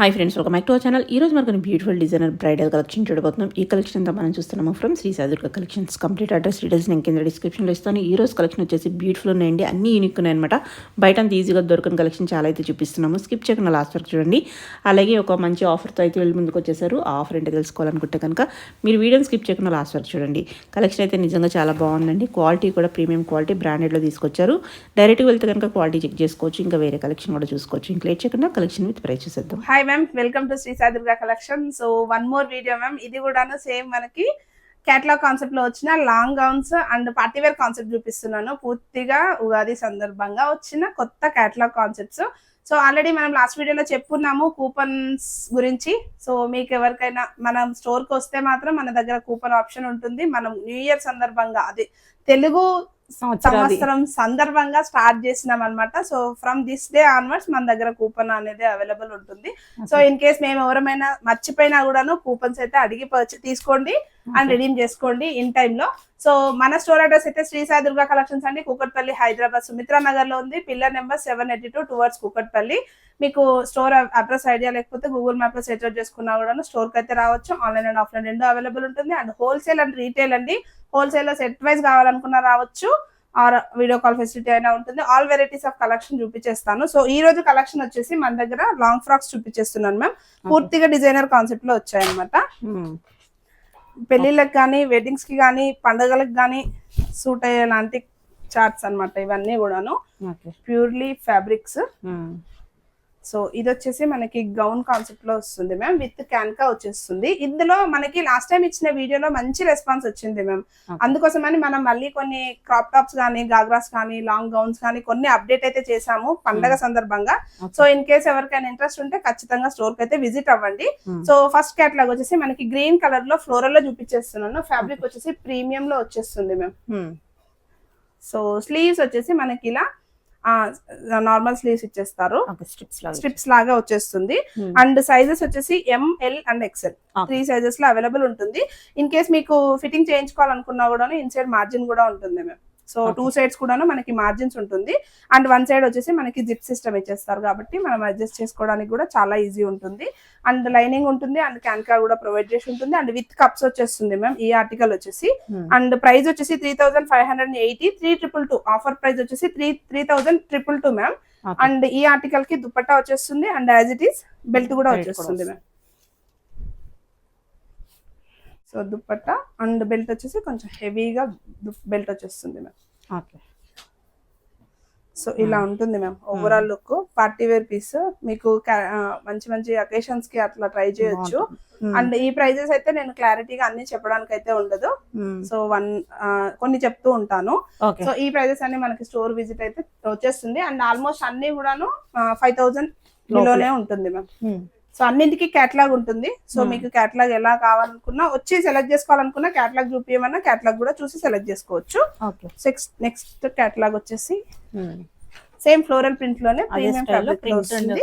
Hi friends, welcome back to our channel. ఈ రోజు మనకు బ్యూటిఫుల్ డిజైనర్ బ్రైడల్ కలెక్షన్ చూడబోతున్నాం. ఈ కలెక్షన్ అంతా మనం చూస్తున్నాము from Shri Sai Durga collections. Complete address details నేను కింద డిస్క్రిప్షన్లో ఇస్తాను. ఈ రోజు కలెక్షన్ వచ్చేసి బ్యూటిఫుల్ ఉన్నాయండి, అన్ని యూనిక్ ఉన్నాయన్నమాట. బయట అంత ఈజీగా దొరకని కలెక్షన్ చాలా అయితే చూపిస్తున్నాము. స్కిప్ చేయకుండా లాస్ట్ వరకు చూడండి. అలాగే ఒక మంచి ఆఫర్తో అయితే వెళ్ళి ముందుకు వచ్చేసారు. ఆ ఆఫర్ ఏంటో తెలుసుకోవాలనుకుంటే కనుక మీరు వీడియోని స్కిప్ చేయకుండా లాస్ట్ వరకు చూడండి. కలెక్షన్ అయితే నిజంగా చాలా బాగుందండి. క్వాలిటీ కూడా ప్రీమియం క్వాలిటీ బ్రాండెడ్లో తీసుకొచ్చారు. డైరెక్ట్గా వెళ్తే కనుక క్వాలిటీ చెక్ చేసుకోవచ్చు, ఇంకా వేరే కలెక్షన్ కూడా చూసుకోవచ్చు. ఇంకా లేట్ చేయకుండా కలెక్షన్ విత్ ప్రైస్ చూసేద్దాం. Hi ma'am, welcome to Shri Sai Durga collection. So one more video ma'am. ఇది కూడాను సేమ్ మనకి కేటలాగ్ కాన్సెప్ట్ లో వచ్చిన long gowns and partywear concept చూపిస్తున్నాను. పూర్తిగా ఉగాది సందర్భంగా వచ్చిన కొత్త కేటలాగ్ కాన్సెప్ట్స్. సో ఆల్రెడీ మనం లాస్ట్ వీడియోలో చెప్పుకున్నాము కూపన్స్ గురించి. సో మీకు ఎవరికైనా మనం స్టోర్కి వస్తే మాత్రం మన దగ్గర కూపన్ ఆప్షన్ ఉంటుంది. మనం న్యూ ఇయర్ సందర్భంగా, అది తెలుగు సంవత్సరం సందర్భంగా స్టార్ట్ చేసినాం అనమాట. So from this day onwards మన దగ్గర కూపన్ అనేది అవైలబుల్ ఉంటుంది. సో ఇన్ కేస్ మేము ఎవరైనా మర్చిపోయినా కూడాను కూపన్స్ అయితే అడిగి తీసుకోండి అండ్ రిడీమ్ చేసుకోండి ఇన్ టైమ్ లో. సో మన స్టోర్ అడ్రస్ అయితే శ్రీ సాయి దుర్గా కలెక్షన్స్ అండి, కూకట్పల్లి, హైదరాబాద్, సుమిత్రా నగర్ లో ఉంది. Pillar number 782 towards Kukatpally. మీకు స్టోర్ అడ్రస్ ఐడియా లేకపోతే గూగుల్ మ్యాప్ లో సెర్చ్ చేసుకున్నా కూడా స్టోర్ కి అయితే రావచ్చు. ఆన్లైన్ అండ్ ఆఫ్లైన్ రెండు అవైలబుల్ ఉంటుంది. అండ్ హోల్సేల్ అండ్ రీటైల్ అండి. హోల్సేల్ లో సెట్ వైజ్ కావాలనుకున్నా రావచ్చు, ఆర్ వీడియో కాల్ ఫెసిలిటీ అయినా ఉంటుంది. ఆల్ వెరైటీస్ ఆఫ్ కలెక్షన్ చూపించేస్తాను. సో ఈ రోజు కలెక్షన్ వచ్చేసి మన దగ్గర లాంగ్ ఫ్రాక్స్ చూపించేస్తున్నాను మ్యామ్. పూర్తిగా డిజైనర్ కాన్సెప్ట్ లో వచ్చాయన్నమాట. పెళ్లిళ్ళకి కానీ, వెడ్డింగ్స్ కి కానీ, పండుగలకు కానీ సూట్ అయ్యేలాంటి చార్ట్స్ అన్నమాట ఇవన్నీ కూడాను. Purely fabrics. సో ఇది వచ్చేసి మనకి గౌన్ కాన్సెప్ట్ లో వస్తుంది మ్యామ్, విత్ క్యాన్కా వచ్చేస్తుంది. ఇందులో మనకి లాస్ట్ టైం ఇచ్చిన వీడియోలో మంచి రెస్పాన్స్ వచ్చింది మ్యామ్. అందుకోసమని మనం మళ్ళీ కొన్ని క్రాప్ టాప్స్ కానీ, గాగ్రాస్ కానీ, లాంగ్ గౌన్స్ కానీ కొన్ని అప్డేట్ అయితే చేసాము పండగ సందర్భంగా. సో ఇన్ కేస్ ఎవరికైనా ఇంట్రెస్ట్ ఉంటే ఖచ్చితంగా స్టోర్ కి అయితే విజిట్ అవ్వండి. సో ఫస్ట్ కేటలాగ్ వచ్చేసి మనకి గ్రీన్ కలర్ లో ఫ్లోరల్ లో చూపించేస్తున్నాను. ఫ్యాబ్రిక్ వచ్చేసి ప్రీమియం లో వచ్చేస్తుంది మ్యామ్. సో స్లీవ్స్ వచ్చేసి మనకి ఇలా నార్మల్ స్లీవ్స్ ఇచ్చేస్తారు, స్ట్రిప్స్ లాగా వచ్చేస్తుంది. అండ్ సైజెస్ వచ్చేసి ML అండ్ XL 3 సైజెస్ లో అవైలబుల్ ఉంటుంది. ఇన్ కేస్ మీకు ఫిట్టింగ్ చేయించుకోవాలనుకున్నా కూడా ఇన్సైడ్ మార్జిన్ కూడా ఉంటుంది మ్యామ్. సో 2 సైడ్స్ కూడాను మనకి మార్జిన్స్ ఉంటుంది. అండ్ 1 సైడ్ వచ్చేసి మనకి జిప్ సిస్టమ్ ఇచ్చేస్తారు కాబట్టి మనం అడ్జస్ట్ చేసుకోవడానికి కూడా చాలా ఈజీ ఉంటుంది. అండ్ లైనింగ్ ఉంటుంది అండ్ క్యాన్కా కూడా ప్రొవైడ్ చేసి ఉంటుంది. అండ్ విత్ కప్స్ వచ్చేస్తుంది మ్యామ్ ఈ ఆర్టికల్ వచ్చేసి. అండ్ ప్రైస్ వచ్చేసి 3580, 3222. ఆఫర్ ప్రైస్ వచ్చేసి 3222 మ్యామ్. అండ్ ఈ ఆర్టికల్ కి దుపట్టా వచ్చేస్తుంది and as it is belt కూడా వచ్చేస్తుంది ma'am. So dupatta and belt వచ్చేసి కొంచెం హెవీగా బెల్ట్ వచ్చేస్తుంది మ్యామ్. సో ఇలా ఉంటుంది ma'am overall look. Party wear piece మీకు మంచి మంచి అకేషన్స్ కి అట్లా ట్రై చేయొచ్చు. అండ్ ఈ ప్రైజెస్ అయితే నేను క్లారిటీగా అన్ని చెప్పడానికి అయితే ఉండదు. సో కొన్ని చెప్తూ ఉంటాను. సో ఈ ప్రైజెస్ అన్ని మనకి స్టోర్ విజిట్ అయితే వచ్చేస్తుంది. అండ్ ఆల్మోస్ట్ అన్ని కూడాను 5000 బిలోనే ఉంటుంది మ్యామ్. సో అన్నింటికి కేటలాగ్ ఉంటుంది. సో మీకు కేటలాగ్ ఎలా కావాలనుకున్నా వచ్చి సెలెక్ట్ చేసుకోవాలనుకున్నా కేటలాగ్ చూపించమన్నా కేటలాగ్ కూడా చూసి సెలెక్ట్ చేసుకోవచ్చు. నెక్స్ట్ కేటలాగ్ వచ్చేసి సేమ్ ఫ్లోరల్ ప్రింట్ లోనే ప్రీమియం ఫ్యాబ్రిక్ లో వస్తుంది.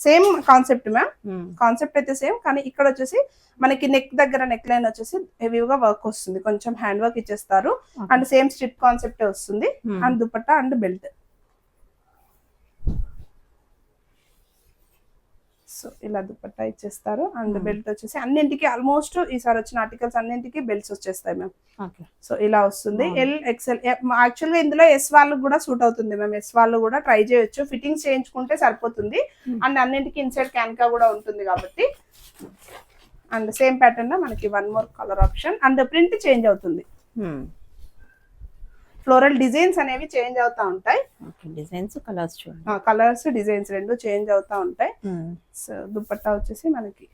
Same concept ma'am. కాన్సెప్ట్ అయితే సేమ్, కానీ ఇక్కడ వచ్చేసి మనకి నెక్ దగ్గర నెక్ లైన్ వచ్చేసి హెవీగా వర్క్ వస్తుంది, కొంచెం హ్యాండ్ వర్క్ ఇచ్చేస్తారు. అండ్ సేమ్ స్ట్రిప్ కాన్సెప్ట్ వస్తుంది. And dupatta and belt. So ఇలా దుపట్టా ఇచ్చేస్తారు. అండ్ బెల్ట్ వచ్చేసి అన్నింటికి ఆల్మోస్ట్ ఈసారి వచ్చిన ఆర్టికల్స్ అన్నింటికి బెల్ట్స్ వచ్చేస్తాయి మ్యామ్. సో ఇలా వస్తుంది. L XL. యాక్చువల్గా ఇందులో S వాళ్ళు కూడా సూట్ అవుతుంది మ్యామ్. S వాళ్ళు కూడా ట్రై చేయొచ్చు, ఫిట్టింగ్స్ చేయించుకుంటే సరిపోతుంది. అండ్ అన్నింటికి ఇన్సైడ్ క్యాన్కా కూడా ఉంటుంది కాబట్టి. అండ్ సేమ్ ప్యాటర్న్ లో మనకి 1 more colour option. And print change అవుతుంది. ఫ్లోరల్ డిజైన్స్ అనేవి చేంజ్ అవుతా ఉంటాయి. కలర్స్ డిజైన్స్ రెండు చేంజ్ అవుతా ఉంటాయి. సో దుపట్టా వచ్చేసి మనకి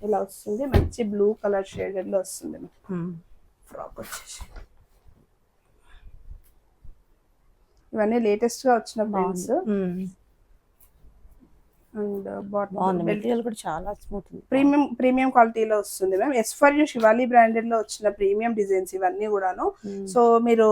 ఇలా వస్తుంది, మంచి బ్లూ కలర్ షేడెడ్ లో వస్తుంది. ఫ్రాక్ వచ్చేసి ఇవన్నీ లేటెస్ట్ గా వచ్చిన ప్రింట్స్. అండ్ మెటీరియల్ కూడా చాలా స్మూత్, ప్రీమియం క్వాలిటీలో వస్తుంది మ్యామ్. S4U శివాలి బ్రాండెడ్ లో వచ్చిన ప్రీమియం డిజైన్స్ ఇవన్నీ కూడాను. సో మీరు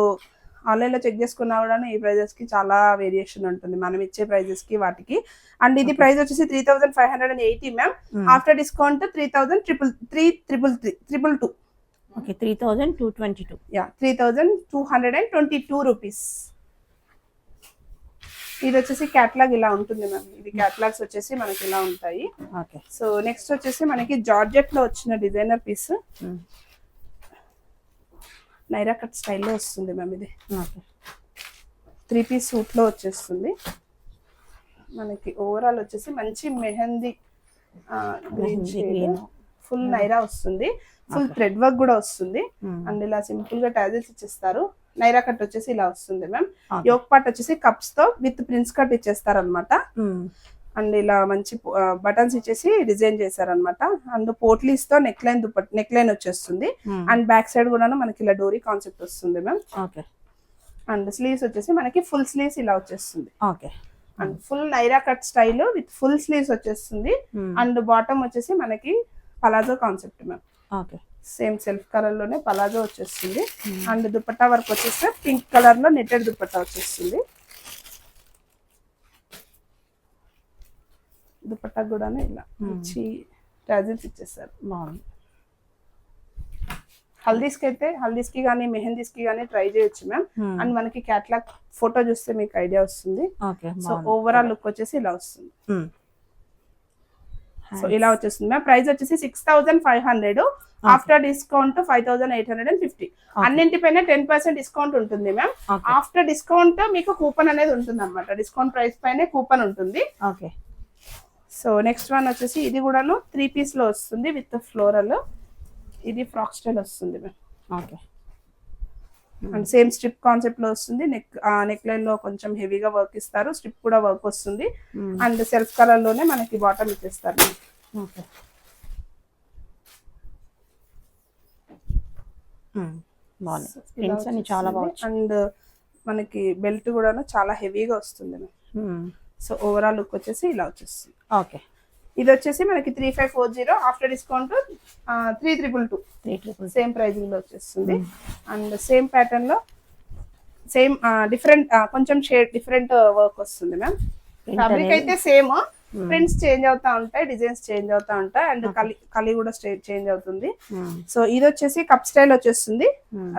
ఆన్లైన్ లో చెక్ చేసుకున్నా కూడా ఈ ప్రైజెస్ కి చాలా వేరియేషన్ ఉంటుంది మనం ఇచ్చే ప్రైజెస్ కి వాటికి. అండ్ ఇది ప్రైస్ వచ్చేసి 3580 ma'am. After discount 3222. Okay, 3222. Yeah, 3222 rupees. ఇది వచ్చేసి క్యాటలాగ్ ఇలా ఉంటుంది మ్యామ్. ఇది క్యాటలాగ్స్ వచ్చేసి మనకి ఇలా ఉంటాయి. ఓకే. సో నెక్స్ట్ వచ్చేసి మనకి జార్జెట్ లో వచ్చిన డిజైనర్ పీస్ నైరా కట్ స్టైల్లో వస్తుంది మ్యామ్. ఇది ఓకే. 3 పీస్ సూట్ లో వచ్చేస్తుంది మనకి. ఓవరాల్ వచ్చేసి మంచి మెహందీ గ్రీన్ షేడ్ ఫుల్ నైరా వస్తుంది. ఫుల్ థ్రెడ్ వర్క్ కూడా వస్తుంది. అండ్ ఇలా సింపుల్ గా టాజిల్స్ ఇచ్చేస్తారు. నైరా కట్ వచ్చేసి ఇలా వస్తుంది మ్యామ్. యోక్ పార్ట్ వచ్చేసి కప్స్ తో విత్ ప్రిన్స్ కట్ ఇచ్చేస్తారు అనమాట. అండ్ ఇలా మంచి బటన్స్ ఇచ్చేసి డిజైన్ చేశారనమాట. అండ్ పోట్లీస్ తో నెక్ లైన్ వచ్చేస్తుంది. అండ్ బ్యాక్ సైడ్ కూడా మనకి ఇలా డోరీ కాన్సెప్ట్ వస్తుంది మ్యామ్. ఓకే. అండ్ స్లీవ్స్ వచ్చేసి మనకి ఫుల్ స్లీవ్స్ ఇలా వచ్చేస్తుంది. Okay. And full Naira cut style with full sleeves వచ్చేస్తుంది. అండ్ బాటమ్ వచ్చేసి మనకి palazzo concept ma'am. Okay. Same self colour లోనే పలాజో వచ్చేస్తుంది. అండ్ దుపట్టా వర్క్ వచ్చేస్తే పింక్ కలర్ లో నెట్టెడ్ దుపట్టా వచ్చేస్తుంది. దుపట్టా కూడా ఇలా మంచి టాజిల్స్ ఇచ్చేస్తారు. బాగుంది. హల్దీస్కి కానీ మెహందీస్కి కానీ ట్రై చేయొచ్చు మ్యామ్. అండ్ మనకి క్యాటలాగ్ ఫోటో చూస్తే మీకు ఐడియా వస్తుంది. సో ఓవరాల్ లుక్ వచ్చేసి ఇలా వస్తుంది. సో ఇలా వచ్చేస్తుంది మ్యామ్. ప్రైస్ వచ్చేసి 6500. After discount 5850. అన్నింటిపైన 10% డిస్కౌంట్ ఉంటుంది మ్యామ్. ఆఫ్టర్ డిస్కౌంట్ మీకు కూపన్ అనేది ఉంటుంది అనమాట. డిస్కౌంట్ ప్రైస్ పైన కూపన్ ఉంటుంది. ఓకే. సో నెక్స్ట్ వన్ వచ్చేసి ఇది కూడాను 3 పీస్ లో వస్తుంది విత్ ఫ్లోరల్. ఇది ఫ్రాక్ స్టైల్ వస్తుంది ma'am. Okay. And same strip concept లో వస్తుంది. నెక్ లైన్ లో కొంచెం హెవీగా వర్క్ ఇస్తారు. స్ట్రిప్ కూడా వర్క్ వస్తుంది. అండ్ సెల్ఫ్ కలర్ లోనే మనకి బాటమ్ ఇచ్చేస్తారు. ఓకే. బాగుంది. చాలా బాగుంది. అండ్ మనకి బెల్ట్ కూడాను చాలా హెవీగా వస్తుంది మ్యామ్. సో ఓవరాల్ లుక్ వచ్చేసి ఇలా వచ్చేస్తుంది. ఓకే. ఇది వచ్చేసి మనకి 3540. After discount 3222. సేమ్ ప్రైజింగ్ లో వచ్చేస్తుంది. అండ్ సేమ్ ప్యాటర్న్ లో సేమ్ డిఫరెంట్ కొంచెం షేడ్ డిఫరెంట్ వర్క్ వస్తుంది మ్యామ్. ఫ్యాబ్రిక్ అయితే సేమ్, ప్రింట్స్ చేంజ్ అవుతా ఉంటాయి, డిజైన్స్ చేంజ్ అవుతా ఉంటాయి. అండ్ కలి కూడా చేంజ్ అవుతుంది. సో ఇది వచ్చేసి కప్ స్టైల్ వచ్చేస్తుంది.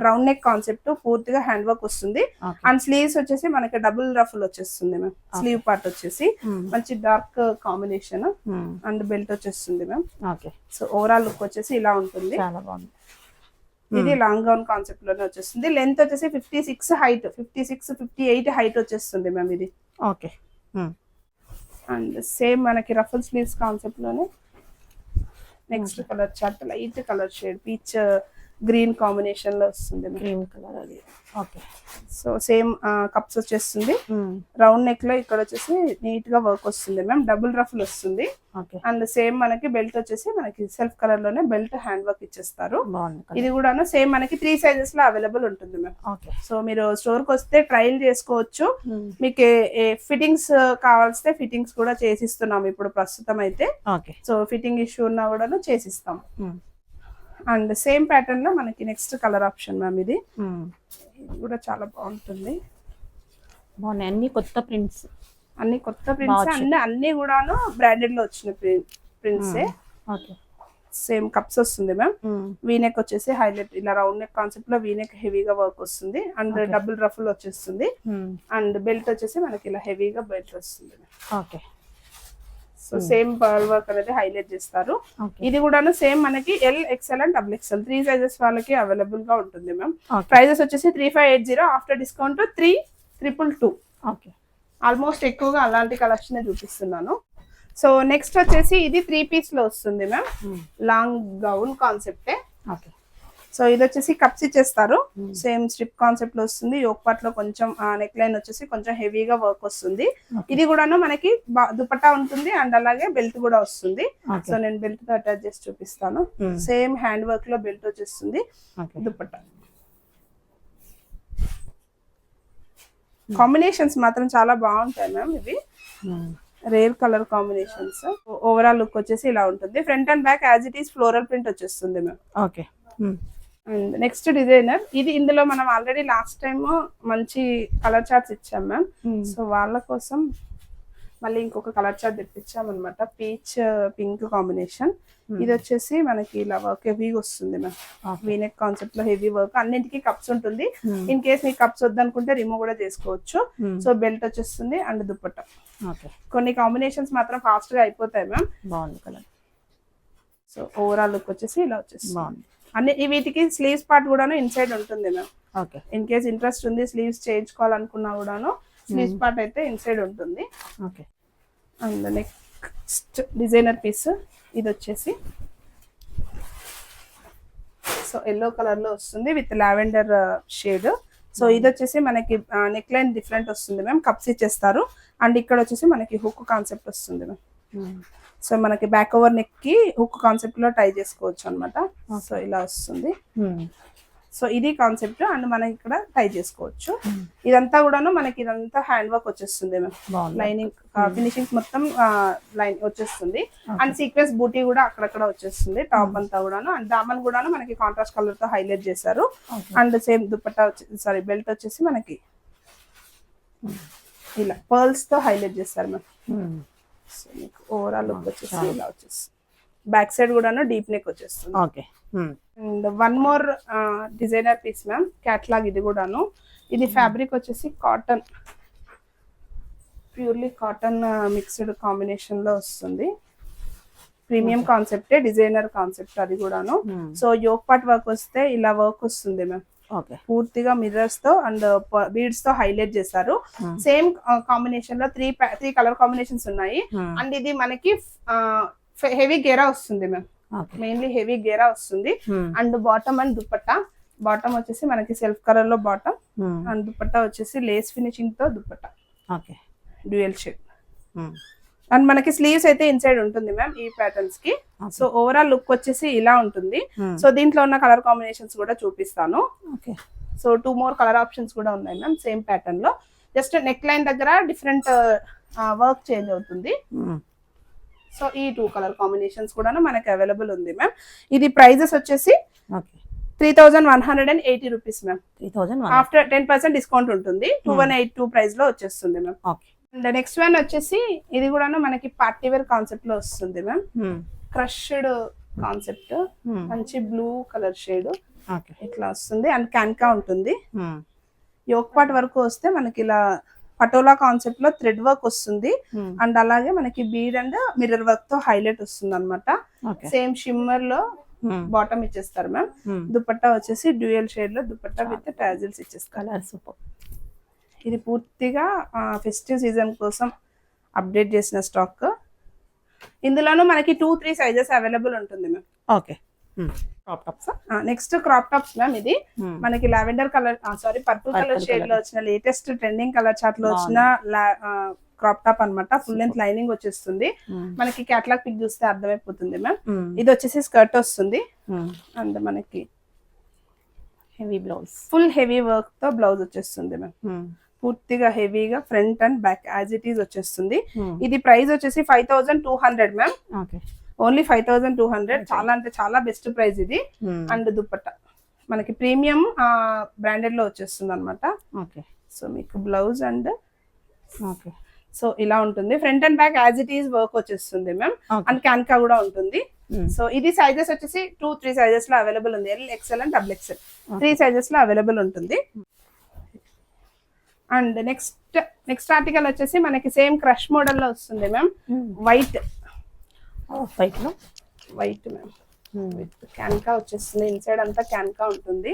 రౌండ్ నెక్ కాన్సెప్ట్, పూర్తిగా హ్యాండ్ వర్క్ వస్తుంది. అండ్ స్లీవ్స్ వచ్చేసి మనకి డబుల్ రఫుల్ వచ్చేస్తుంది మ్యామ్. స్లీవ్ పార్ట్ వచ్చేసి మంచి డార్క్ కాంబినేషన్. అండ్ బెల్ట్ వచ్చేస్తుంది ma'am. Okay. So overall look వచ్చేసి ఇలా ఉంటుంది. చాలా బాగుంది. ఇది లాంగ్ గౌన్ కాన్సెప్ట్ లోనే వచ్చేస్తుంది. లెంత్ వచ్చేసి 56 హైట్, 58 హైట్ వచ్చేస్తుంది మ్యామ్ ఇది. ఓకే. అండ్ సేమ్ మనకి రఫుల్ స్లీవ్స్ కాన్సెప్ట్ లోనే next colour chart light colour shade peach green combination లో వస్తుంది. క్రీమ్ కలర్ అది. ఓకే. సో సేమ్ కప్స్ వచ్చేస్తుంది. రౌండ్ నెక్ లో ఇక్కడ వచ్చేసి నీట్ గా వర్క్ వస్తుంది మ్యామ్. డబుల్ రఫుల్ వస్తుంది. అండ్ సేమ్ మనకి బెల్ట్ వచ్చేసి మనకి సెల్ఫ్ కలర్ లోనే బెల్ట్ హ్యాండ్ వర్క్ ఇచ్చేస్తారు. ఇది కూడా సేమ్ మనకి 3 సైజెస్ లో అవైలబుల్ ఉంటుంది మ్యామ్. సో మీరు స్టోర్ కి వస్తే ట్రయల్ చేసుకోవచ్చు. మీకు ఫిట్టింగ్స్ కావాల్స్తే ఫిట్టింగ్స్ కూడా చేసిస్తున్నాం ఇప్పుడు ప్రస్తుతం అయితే. సో ఫిట్టింగ్ ఇష్యూ ఉన్నా కూడా చేసిస్తాం. అండ్ సేమ్ ప్యాటర్న్ లో మనకి నెక్స్ట్ కలర్ ఆప్షన్ మ్యామ్. ఇది కూడా చాలా బాగుంటుంది. బాగున్నాయి. అన్ని కొత్త ప్రింట్స్ అన్ని కూడాను బ్రాండెడ్ లో వచ్చిన ప్రింట్స్. సేమ్ కప్స్ వస్తుంది మ్యామ్. వీనెక్ వచ్చేసి హైలైట్ ఇలా రౌండ్ నెక్ కాన్సెప్ట్ లో వీనెక్ హెవీగా వర్క్ వస్తుంది. అండ్ డబుల్ రఫుల్ వచ్చేస్తుంది. అండ్ బెల్ట్ వచ్చేసి మనకి ఇలా హెవీగా బెల్ట్ వస్తుంది. Okay. So same pearl work అనేది హైలైట్ చేస్తారు. ఇది కూడా సేమ్ మనకి L, XL and XXL 3 sizes వాళ్ళకి అవైలబుల్ గా ఉంటుంది మ్యామ్. ప్రైజెస్ వచ్చేసి 3580. After discount 3222. ఓకే. ఆల్మోస్ట్ ఎక్కువగా అలాంటి కలెక్షన్ చూపిస్తున్నాను. సో నెక్స్ట్ వచ్చేసి ఇది 3 పీస్ లో వస్తుంది మ్యామ్. లాంగ్ గౌన్ కాన్సెప్టే. ఓకే. సో ఇది వచ్చేసి కప్స్ ఇచ్చేస్తారు. సేమ్ స్ట్రిప్ కాన్సెప్ట్ లో వస్తుంది. యోక్ పార్ట్ లో కొంచెం నెక్ లైన్ వచ్చేసి కొంచెం హెవీగా వర్క్ వస్తుంది. ఇది కూడాను మనకి దుపట్టా ఉంటుంది. అండ్ అలాగే బెల్ట్ కూడా వస్తుంది. సో నేను బెల్ట్ తో అటాచ్ చేసి చూపిస్తాను. సేమ్ హ్యాండ్ వర్క్ లో బెల్ట్ వచ్చేస్తుంది. దుపట్టా కాంబినేషన్స్ మాత్రం చాలా బాగుంటాయి మ్యామ్. ఇవి rare colour combinations. Overall look వచ్చేసి ఇలా ఉంటుంది. Front and back as it is floral print వచ్చేస్తుంది ma'am. Okay. And next designer ఇది. ఇందులో మనం ఆల్రెడీ లాస్ట్ టైమ్ మంచి కలర్ చార్ట్స్ ఇచ్చాం మ్యామ్. సో వాళ్ళ కోసం మళ్ళీ ఇంకొక కలర్ చార్ట్ తెప్పించామన్నమాట, పీచ్ పింక్ కాంబినేషన్. ఇది వచ్చేసి మనకి ఇలా వర్క్ హెవీగా వస్తుంది మ్యామ్, వీనెక్ కాన్సెప్ట్ లో హెవీ వర్క్, అన్నింటికి కప్స్ ఉంటుంది. ఇన్ కేస్ మీకు కప్స్ వద్దనుకుంటే రిమూవ్ కూడా చేసుకోవచ్చు. సో బెల్ట్ వచ్చేస్తుంది అండ్ దుపట్టా. కొన్ని కాంబినేషన్స్ మాత్రం ఫాస్ట్ గా అయిపోతాయి మ్యామ్. బాగుంది కలర్. సో ఓవరాల్ లుక్ వచ్చేసి ఇలా వచ్చేస్తుంది. అన్ని వీటికి స్లీవ్స్ పార్ట్ కూడాను ఇన్సైడ్ ఉంటుంది ma'am. Okay. In case interest ఉంది స్లీవ్స్ చేయించుకోవాలనుకున్నా కూడాను స్లీవ్స్ పార్ట్ అయితే ఇన్సైడ్ ఉంటుంది. Okay. And next designer piece ఇది వచ్చేసి సో ఎల్లో కలర్ లో వస్తుంది విత్ లావెండర్ షేడ్. సో ఇది వచ్చేసి మనకి నెక్ లైన్ డిఫరెంట్ వస్తుంది మ్యామ్, కప్స్ ఇచ్చేస్తారు. అండ్ ఇక్కడ వచ్చేసి మనకి హుక్ కాన్సెప్ట్ వస్తుంది మ్యామ్. సో మనకి బ్యాక్ ఓవర్ నెక్ కి హుక్ కాన్సెప్ట్ లో టై చేసుకోవచ్చు అనమాట. సో ఇలా వస్తుంది. సో ఇది కాన్సెప్ట్ అండ్ మనకి ఇక్కడ టై చేసుకోవచ్చు. ఇదంతా కూడాను మనకి ఇదంతా హ్యాండ్ వర్క్ వచ్చేస్తుంది మ్యామ్. లైనింగ్ ఫినిషింగ్ మొత్తం లైన్ వచ్చేస్తుంది. అండ్ సీక్వెన్స్ బూటీ కూడా అక్కడక్కడ వచ్చేస్తుంది టాప్ అంతా కూడాను. అండ్ దామన్ కూడాను మనకి కాంట్రాస్ట్ కలర్ తో హైలైట్ చేశారు. And same dupatta sorry belt వచ్చేసి మనకి ఇలా పర్ల్స్ తో హైలైట్ చేస్తారు మ్యామ్. సో మీకు ఓవరాల్ లుక్ వచ్చేసి ఇలా వచ్చేస్తుంది. బ్యాక్ సైడ్ కూడాను డీప్ నెక్ వచ్చేస్తుంది. Okay. And one more designer piece ma'am, catalogue ఇది కూడాను. ఇది ఫ్యాబ్రిక్ వచ్చేసి cotton, purely cotton mixed combination లో వస్తుంది. ప్రీమియం కాన్సెప్టే, డిజైనర్ కాన్సెప్ట్ అది కూడాను. సో యోక్ పార్ట్ వర్క్ వస్తే ఇలా వర్క్ వస్తుంది మ్యామ్. ఓకే. పూర్తిగా మిర్రర్స్ తో అండ్ బీడ్స్ తో హైలైట్ చేశారు. సేమ్ కాంబినేషన్ లో త్రీ కలర్ కాంబినేషన్స్ ఉన్నాయి. అండ్ ఇది మనకి హెవీ గేరా వస్తుంది మ్యామ్, మెయిన్లీ హెవీ గేరా వస్తుంది. And bottom and dupatta, bottom వచ్చేసి మనకి సెల్ఫ్ కలర్ లో బాటమ్ అండ్ దుపట్టా వచ్చేసి లేస్ ఫినిషింగ్ తో dupatta. Okay. Dual shade. And మనకి స్లీవ్స్ అయితే ఇన్సైడ్ ఉంటుంది మ్యామ్ ఈ ప్యాటర్న్స్ కి. సో ఓవరాల్ లుక్ వచ్చేసి ఇలా ఉంటుంది. సో దీంట్లో ఉన్న కలర్ కాంబినేషన్స్ కూడా చూపిస్తాను. సో 2 more కలర్ ఆప్షన్స్ కూడా ఉన్నాయి మ్యామ్ సేమ్ ప్యాటర్న్ లో. జస్ట్ నెక్ లైన్ దగ్గర డిఫరెంట్ వర్క్ చేంజ్ అవుతుంది. సో ఈ 2 కలర్ కాంబినేషన్స్ కూడా మనకి అవైలబుల్ ఉంది మ్యామ్. ఇది ప్రైజెస్ వచ్చేసి 3180 రూపీస్ మ్యామ్. ఆఫ్టర్ 10% డిస్కౌంట్ ఉంటుంది. 2182 ప్రైస్ లో వచ్చేస్తుంది మ్యామ్. అండ్ నెక్స్ట్ వన్ వచ్చేసి ఇది కూడా మనకి పార్టీ వేర్ కాన్సెప్ట్ లో వస్తుంది మ్యామ్. క్రష్డ్ కాన్సెప్ట్, మంచి బ్లూ కలర్ షేడ్ ఇట్లా వస్తుంది. అండ్ క్యాన్కా ఉంటుంది. యోక్ పార్ట్ వరకు వస్తే మనకి ఇలా పటోలా కాన్సెప్ట్ లో థ్రెడ్ వర్క్ వస్తుంది. అండ్ అలాగే మనకి బీడ్ అండ్ మిర్రర్ వర్క్ తో హైలైట్ వస్తుంది అనమాట. సేమ్ షిమ్మర్ లో బాటమ్ ఇచ్చేస్తారు మ్యామ్. దుపట్టా వచ్చేసి డ్యూయల్ షేడ్ లో దుపట్టా విత్ టాజిల్స్ ఇచ్చేస్తారు. సూపర్. ఇది పూర్తిగా ఫెస్టివ్ సీజన్ కోసం అప్డేట్ చేసిన స్టాక్. ఇందులోనూ మనకి 2-3 సైజెస్ అవైలబుల్ ఉంటుంది ma'am. Okay. Next crop tops ma'am. ఇది మనకి lavender colour purple colour shade లో వచ్చిన లేటెస్ట్ ట్రెండింగ్ కలర్ చార్ట్ లో వచ్చిన క్రాప్ టాప్ అన్నమాట. ఫుల్ లెంత్ లైనింగ్ వచ్చేస్తుంది. మనకి క్యాటలాగ్ పిక్ చూస్తే అర్థమైపోతుంది మ్యామ్. ఇది వచ్చేసి స్కర్ట్ వస్తుంది. అండ్ మనకి heavy blouse, full heavy work తో బ్లౌజ్ వచ్చేస్తుంది మ్యామ్. పూర్తిగా హెవీగా front and back as it is వచ్చేస్తుంది. ఇది ప్రైస్ వచ్చేసి 5200 మ్యామ్. ఓన్లీ 5200. చాలా అంటే చాలా బెస్ట్ ప్రైస్ ఇది. అండ్ దుపట్టా మనకి ప్రీమియం బ్రాండెడ్ లో వచ్చేస్తుంది అనమాట. సో మీకు బ్లౌజ్ అండ్ సో ఇలా ఉంటుంది. Front and back as it is work వచ్చేస్తుంది మ్యామ్. అండ్ క్యాన్కా కూడా ఉంటుంది. సో ఇది సైజెస్ వచ్చేసి 2-3 సైజెస్ లో అవైలబుల్ ఉంది. XL అండ్ XXL 3 సైజెస్ లో అవైలబుల్ ఉంటుంది. అండ్ నెక్స్ట్ ఆర్టికల్ వచ్చేసి మనకి సేమ్ క్రష్ మోడల్ లో వస్తుంది మ్యామ్. వైట్ మ్యామ్ విత్ క్యాన్కా వచ్చేస్తుంది. ఇన్సైడ్ అంతా క్యాన్కా ఉంటుంది.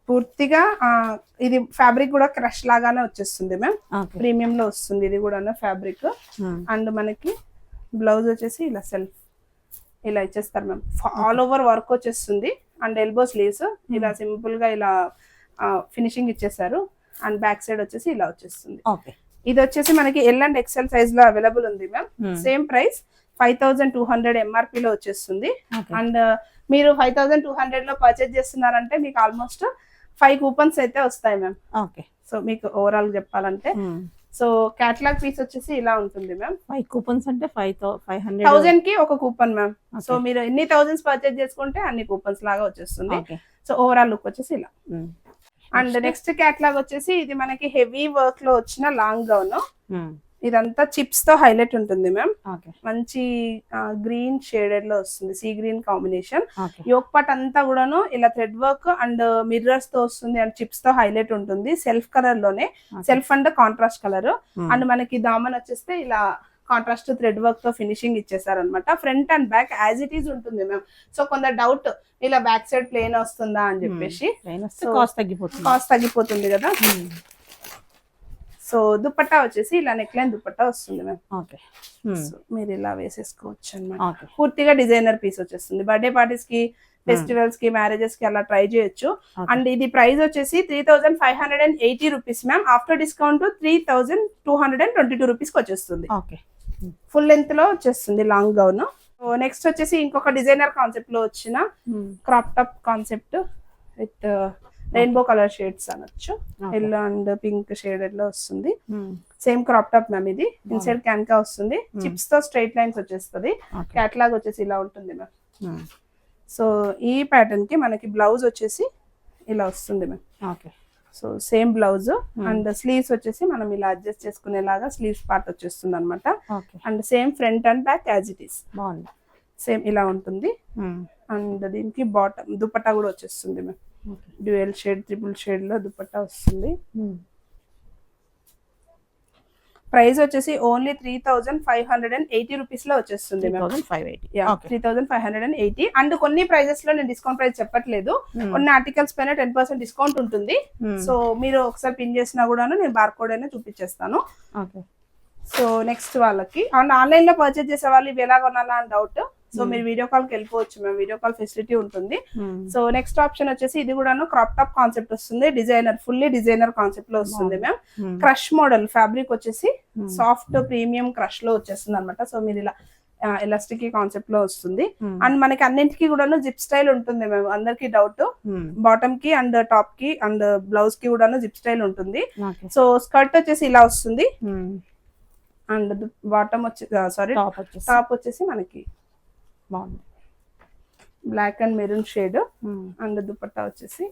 పూర్తిగా ఇది ఫ్యాబ్రిక్ కూడా క్రష్ లాగానే వచ్చేస్తుంది మ్యామ్. ప్రీమియం లో వస్తుంది ఇది కూడా ఫ్యాబ్రిక్. అండ్ మనకి బ్లౌజ్ వచ్చేసి ఇలా సెల్ఫ్ ఇలా ఇచ్చేస్తారు మ్యామ్. ఆల్ ఓవర్ వర్క్ వచ్చేస్తుంది. అండ్ ఎల్బో స్లీవ్స్ ఇలా సింపుల్ గా ఇలా ఫినిషింగ్ ఇచ్చేసారు. అండ్ బ్యాక్ సైడ్ వచ్చేసి ఇలా వచ్చేస్తుంది. ఇది వచ్చేసి మనకి L and XL సైజ్ లో అవైలబుల్ ఉంది మ్యామ్. సేమ్ ప్రైస్ 5200 MRP లో వచ్చేస్తుంది. అండ్ మీరు 5200 లో పర్చేజ్ చేస్తున్నారంటే మీకు ఆల్మోస్ట్ 5 కూపన్స్ అయితే వస్తాయి మ్యామ్. సో మీకు ఓవరాల్ చెప్పాలంటే సో క్యాటలాగ్ పీస్ వచ్చేసి ఇలా ఉంటుంది మ్యామ్. 5 కూపన్స్ అంటే 500 1000 కి ఒక కూపన్ మ్యామ్. సో మీరు ఎన్ని థౌజండ్స్ పర్చేజ్ చేసుకుంటే అన్ని కూపన్స్ లాగా వచ్చేస్తుంది. సో ఓవరాల్ లుక్ వచ్చేసి ఇలా. అండ్ నెక్స్ట్ క్యాటలాగ్ వచ్చేసి ఇది మనకి హెవీ వర్క్ లో వచ్చిన లాంగ్ గౌన్. ఇదంతా చిప్స్ తో హైలైట్ ఉంటుంది మ్యామ్. ఓకే మంచి గ్రీన్ షేడెడ్ లో వస్తుంది, sea green combination. Okay yoke part అంతా కూడాను ఇలా థ్రెడ్ వర్క్ అండ్ మిర్రర్స్ తో వస్తుంది అండ్ చిప్స్ తో హైలైట్ ఉంటుంది. సెల్ఫ్ కలర్ లోనే, self and contrast colour. And మనకి దామన్ వచ్చేస్తే ఇలా కాంట్రాస్ట్ థ్రెడ్ వర్క్ తో ఫినిషింగ్ ఇచ్చేసారు అనమాట. Front and back as it is ఉంటుంది మ్యామ్. సో కొంత డౌట్ ఇలా బ్యాక్ సైడ్ ప్లేన్ వస్తుందా అని చెప్పేసి, కాస్ట్ తగ్గిపోతుంది. కాస్ట్ తగ్గిపోతుంది కదా. సో దుపట్టా వచ్చేసి ఇలా నెక్ లైన్ దుపట్టా వస్తుంది మ్యామ్. ఓకే సో మీరు ఇలా వేసేసుకోవచ్చు అనమాట. ఓకే పూర్తిగా డిజైనర్ పీస్ వచ్చేస్తుంది. బర్త్డే పార్టీస్ కి, ఫెస్టివల్స్ కి, మ్యారేజెస్ కి అలా ట్రై చేయొచ్చు. అండ్ ఇది ప్రైస్ వచ్చేసి 3580 rupees ma'am. After discount 3222 rupees కి వచ్చేస్తుంది. ఓకే ఫుల్ లెంత్ లో వచ్చేస్తుంది లాంగ్ గౌన్. నెక్స్ట్ వచ్చేసి ఇంకొక డిజైనర్ కాన్సెప్ట్ లో వచ్చిన crop top concept with rainbow colour shades అనొచ్చు. ఎల్లో అండ్ పింక్ షేడెడ్ లో వస్తుంది. Same crop top ma'am. ఇది ఇన్సైడ్ క్యాన్కా వస్తుంది, చిప్స్ తో స్ట్రైట్ లైన్స్ వచ్చేస్తుంది. క్యాట్లాగ్ వచ్చేసి ఇలా ఉంటుంది మ్యామ్. సో ఈ ప్యాటర్న్ కి మనకి బ్లౌజ్ వచ్చేసి ఇలా వస్తుంది ma'am. Okay so same blouse and sleeves వచ్చేసి మనం ఇలా అడ్జస్ట్ చేసుకునేలాగా స్లీవ్స్ పార్ట్ వచ్చేస్తుంది అనమాట. Okay and same front and back as it is బాగుంది. సేమ్ ఇలా ఉంటుంది. అండ్ దీనికి బాటమ్ దుపట్టా కూడా వచ్చేస్తుంది ma'am. Dual shade, triple shade లో దుపట్టా వస్తుంది. ప్రైస్ వచ్చేసి ఓన్లీ 3580 రూపీస్ లో వచ్చేస్తుంది మ్యామ్. 3580. అండ్ కొన్ని ప్రైజెస్ లో నేను డిస్కౌంట్ ప్రైస్ చెప్పట్లేదు. కొన్ని ఆర్టికల్స్ పైన 10% డిస్కౌంట్ ఉంటుంది. సో మీరు ఒకసారి పిన్ చేసినా కూడా నేను బార్కోడ్ అయినా చూపించేస్తాను. సో నెక్స్ట్ వాళ్ళకి అండ్ ఆన్లైన్ లో పర్చేస్ చేసే వాళ్ళు ఇవి ఎలా కొనాలా అని డౌట్. సో మీరు వీడియో కాల్ కి వెళ్ళిపోవచ్చు మ్యామ్. వీడియో కాల్ ఫెసిలిటీ ఉంటుంది. సో నెక్స్ట్ ఆప్షన్ వచ్చేసి ఇది కూడాను క్రాప్ టాప్ కాన్సెప్ట్ వస్తుంది. డిజైనర్, ఫుల్లీ డిజైనర్ కాన్సెప్ట్ లో వస్తుంది మ్యామ్. క్రష్ మోడల్ ఫ్యాబ్రిక్ వచ్చేసి సాఫ్ట్ ప్రీమియం క్రష్ లో వచ్చేస్తుంది అనమాట. సో మీరు ఇలా ఎలాస్టిక్ కాన్సెప్ట్ లో వస్తుంది. అండ్ మనకి అన్నింటికి కూడాను జిప్ స్టైల్ ఉంటుంది మ్యామ్. అందరికి డౌట్, బాటమ్ కి అండ్ టాప్ కి అండ్ బ్లౌజ్ కి కూడాను జిప్ స్టైల్ ఉంటుంది. సో స్కర్ట్ వచ్చేసి ఇలా వస్తుంది. అండ్ బాటమ్ వచ్చి సారీ టాప్ వచ్చేసి మనకి బాగుంది, black and maroon shade. And dupatta వచ్చేసి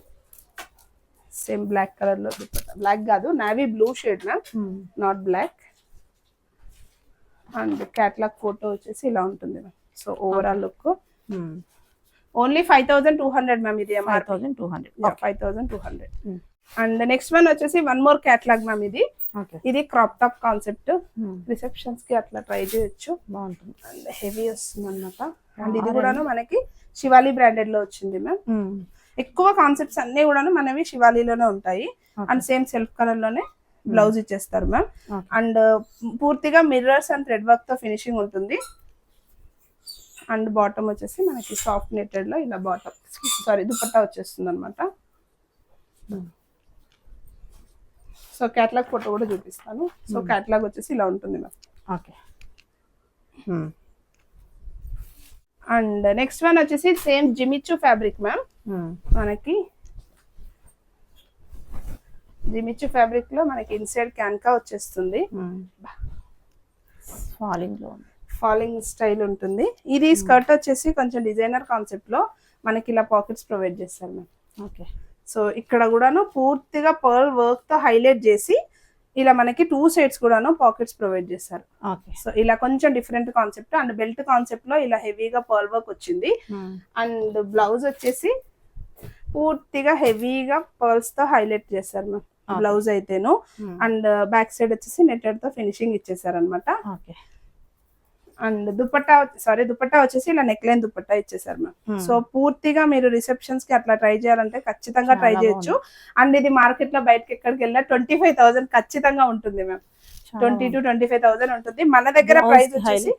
సేమ్ బ్లాక్ కలర్ లో దుపట్టా. బ్లాక్ కాదు, navy blue shade ma'am, not black. And catalogue photo వచ్చేసి ఇలా ఉంటుంది ma'am. So overall look only 5200 ma'am. ఇది 5200. అండ్ నెక్స్ట్ వన్ వచ్చేసి వన్ మోర్ క్యాట్లాగ్ మ్యామ్. ఇది crop top concept. Receptions కి అట్లా ట్రై చేయొచ్చు, బాగుంటుంది. అండ్ హెవీ వస్తుంది అనమాట. అండ్ ఇది కూడాను మనకి శివాలి బ్రాండెడ్ లో వచ్చింది మ్యామ్. ఎక్కువ కాన్సెప్ట్స్ అన్ని కూడాను మనవి శివాలీలోనే ఉంటాయి. అండ్ సేమ్ సెల్ఫ్ కలర్ లోనే బ్లౌజ్ ఇచ్చేస్తారు మ్యామ్. అండ్ పూర్తిగా మిర్రర్స్ అండ్ థ్రెడ్ వర్క్ తో ఫినిషింగ్ ఉంటుంది. అండ్ బాటమ్ వచ్చేసి మనకి సాఫ్ట్ నెట్టెడ్ లో ఇలా బాటమ్ సారీ దుపట్టా వచ్చేస్తుంది అనమాట. సో క్యాట్లాగ్ ఫోటో కూడా చూపిస్తాను. సో క్యాట్లాగ్ వచ్చేసి ఇలా ఉంటుంది ma'am. Okay and next one వచ్చేసి సేమ్ జిమిచ్చు ఫ్యాబ్రిక్ మ్యామ్. మనకి జిమిచ్చు ఫ్యాబ్రిక్ లో మనకి ఇన్సైడ్ క్యాన్కా వచ్చేస్తుంది. ఫాలింగ్ స్టైల్ ఉంటుంది. ఇది స్కర్ట్ వచ్చేసి కొంచెం డిజైనర్ కాన్సెప్ట్ లో మనకి ఇలా పాకెట్స్ ప్రొవైడ్ చేస్తారు మ్యామ్. ఓకే సో ఇక్కడ కూడాను పూర్తిగా పర్ల్ వర్క్ తో హైలైట్ చేసి ఇలా మనకి 2 సైడ్స్ కూడాను పాకెట్స్ ప్రొవైడ్ చేస్తారు. సో ఇలా కొంచెం different concept. And belt concept లో ఇలా హెవీగా పర్ల్ వర్క్ వచ్చింది. అండ్ బ్లౌజ్ వచ్చేసి పూర్తిగా హెవీగా పర్ల్స్ తో హైలైట్ చేస్తారు మ్యామ్ బ్లౌజ్ అయితేను. అండ్ బ్యాక్ సైడ్ వచ్చేసి నెట్టెడ్ తో ఫినిషింగ్ ఇచ్చేసారు అనమాట. అండ్ దుపట్టా వచ్చేసి ఇలా నెక్ లైన్ దుపట్టా ఇచ్చేసారు మ్యామ్. సో పూర్తిగా మీరు రిసెప్షన్స్ కి అట్లా ట్రై చేయాలంటే ఖచ్చితంగా ట్రై చేయొచ్చు. అండ్ ఇది మార్కెట్ లో బయటకి ఎక్కడికి వెళ్ళినా 25,000 ఖచ్చితంగా ఉంటుంది మ్యామ్. 20 to 25,000 ఉంటుంది. మన దగ్గర ప్రైస్ వచ్చేసి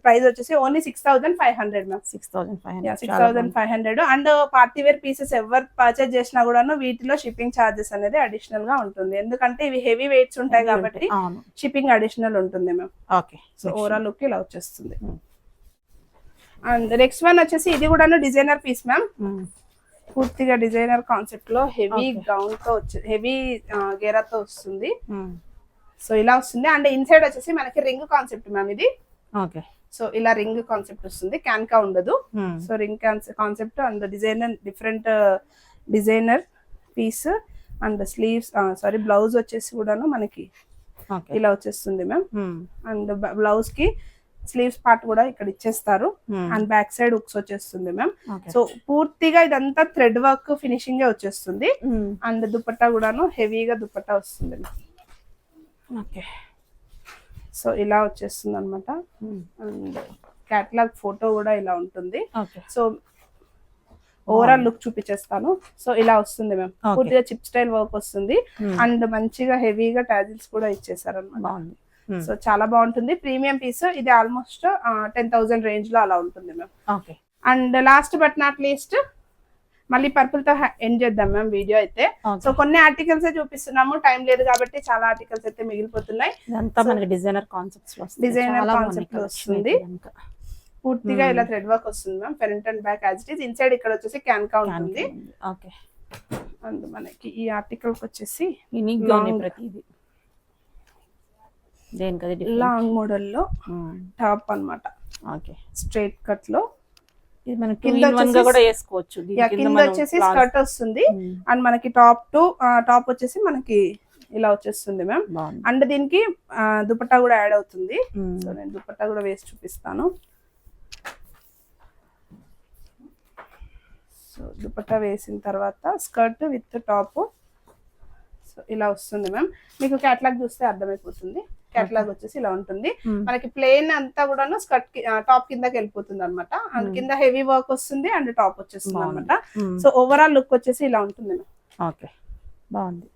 ప్రైస్ వచ్చేసి only 6,500 ma'am. 6,500. And party wear pieces ఎవరు పర్చేజ్ చేసినా కూడా వీటిలో షిప్పింగ్ ఛార్జెస్ అనేది అడిషనల్ గా ఉంటుంది. ఎందుకంటే ఇవి హెవీ వెయిట్స్ ఉంటాయి కాబట్టి షిప్పింగ్ అడిషనల్ ఉంటుంది ma'am. Okay so overall look ఇలా వచ్చేస్తుంది. అండ్ నెక్స్ట్ వన్ వచ్చేసి ఇది కూడా డిజైనర్ పీస్ మ్యామ్. పూర్తిగా డిజైనర్ కాన్సెప్ట్ లో హెవీ గౌన్ తో హెవీ గేరాతో వస్తుంది. సో ఇలా వస్తుంది. అండ్ ఇన్సైడ్ వచ్చేసి మనకి రింగ్ కాన్సెప్ట్ మ్యామ్ ఇది. ఓకే సో ఇలా రింగ్ కాన్సెప్ట్ వస్తుంది, క్యాన్కా ఉండదు. So ring concept and different designer piece. And sleeves sorry blouse వచ్చేసి కూడాను మనకి ఓకే ఇలా వచ్చేస్తుంది మ్యామ్. అండ్ బ్లౌజ్ కి స్లీవ్స్ పార్ట్ కూడా ఇక్కడ ఇచ్చేస్తారు అండ్ బ్యాక్ సైడ్ హుక్స్ వచ్చేస్తుంది మ్యామ్. ఓకే సో పూర్తిగా ఇదంతా థ్రెడ్ వర్క్ ఫినిషింగ్ వచ్చేస్తుంది. అండ్ దుపట్టా కూడాను హెవీగా దుపట్టా వస్తుంది మ్యామ్. ఓకే సో ఇలా వచ్చేస్తుంది అనమాట. అండ్ క్యాటలాగ్ ఫోటో కూడా ఇలా ఉంటుంది. ఓకే సో ఓవరాల్ లుక్ చూపించేస్తాను. సో ఇలా వస్తుంది మ్యామ్. Okay. పూర్తిగా చిప్ స్టైల్ వర్క్ వస్తుంది అండ్ మంచిగా హెవీగా టాజిల్స్ కూడా ఇచ్చేసారు అనమాట. బాగుంది. సో చాలా బాగుంటుంది. ప్రీమియం పీస్ ఇది ఆల్మోస్ట్ 10,000 రేంజ్ లో అలా ఉంటుంది ma'am. Okay and last but not least మళ్ళీ పర్పుల్ తో ఎండ్ చేద్దాం మ్యామ్ వీడియో అయితే. Okay. సో కొన్ని ఆర్టికల్స్ చూపిస్తున్నాము, టైం లేదు కాబట్టి చాలా ఆర్టికల్స్ అయితే మిగిలిపోతున్నాయి. ఇదంతా మనకి డిజైనర్ కాన్సెప్ట్స్ వస్తుంది. Designer చాలా concept బాగుంది వస్తుంది. collection అయితే కనుక. పూర్తిగా ఇలా థ్రెడ్ వర్క్ వస్తుంది ma'am. Front and back as it is. Inside ఇక్కడ వచ్చేసి క్యాన్కా ఉంటుంది. ఓకే అండ్ మనకి ఈ ఆర్టికల్ వచ్చేసి యూనిక్ గా ఉన్నాయి ప్రతిది. దేనికది లాంగ్ మోడల్ లో టాప్ అన్నమాట. ఓకే స్ట్రైట్ కట్ లో ఇది మనకి కింద 2 in 1 గా వచ్చేసి- కూడా వేసుకోవచ్చు. దీని కింద కింద మనం వచ్చేసి flowers- స్కర్ట్ వస్తుంది అండ్ మనకి టాప్ వచ్చేసి మనకి ఇలా వచ్చేస్తుంది మ్యామ్. బాగుంది. అండ్ దీనికి దుపట్టా కూడా యాడ్ అవుతుంది. మ్మ్. సో నేను దుపట్టా కూడా వేసి చూపిస్తాను. సో దుపట్టా వేసిన తర్వాత స్కర్ట్ విత్ టాప్ సో ఇలా వస్తుంది మ్యామ్. మీకు క్యాటలాగ్ చూస్తే అర్థమైపోతుంది. క్యాటలాగ్ వచ్చేసి ఇలా ఉంటుంది. మనకి ప్లేన్ అంతా కూడాను స్కర్ట్ టాప్ కిందకి వెళ్ళిపోతుంది అనమాట. అండ్ కింద హెవీ వర్క్ వస్తుంది అండ్ టాప్ వచ్చేస్తుంది అనమాట. సో ఓవరాల్ లుక్ వచ్చేసి ఇలా ఉంటుంది మ్యామ్. ఓకే బాగుంది.